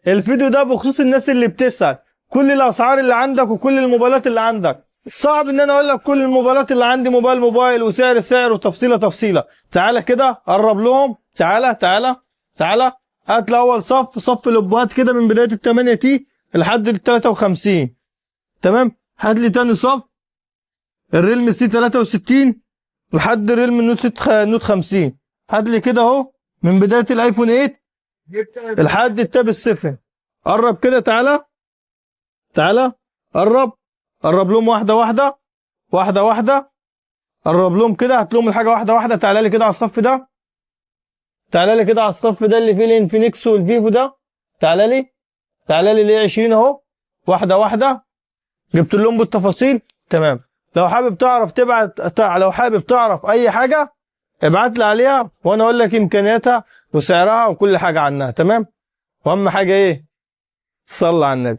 الفيديو ده بخصوص الناس اللي بتسأل كل الاسعار اللي عندك وكل الموبايلات اللي عندك. صعب ان انا اقول لك كل الموبايلات اللي عندي موبايل وسعر وتفصيله تفصيله. تعالى كده قرب لهم، تعالى هات الاول صف الابهات كده من بدايه ال 8 تي لحد ال 53. تمام. هات لي تاني صف الريلمي سي 63 لحد الريلمي نوت 50. هات لي كده اهو من بدايه الايفون 8 لحد التاب 7. قرب كده، تعالى قرب لهم واحده. قرب لهم كده، هات لهم الحاجه واحده. تعالى لي كده على الصف ده، اللي فيه الانفينكس والفيفو ده. تعالى لي ليه 20 اهو، واحده. جبت لهم بالتفاصيل. تمام. لو حابب تعرف اي حاجه ابعت لي عليها وانا اقول لك امكانياتها وسعرها وكل حاجه عنها. تمام. واهم حاجه ايه؟ صل على النبي.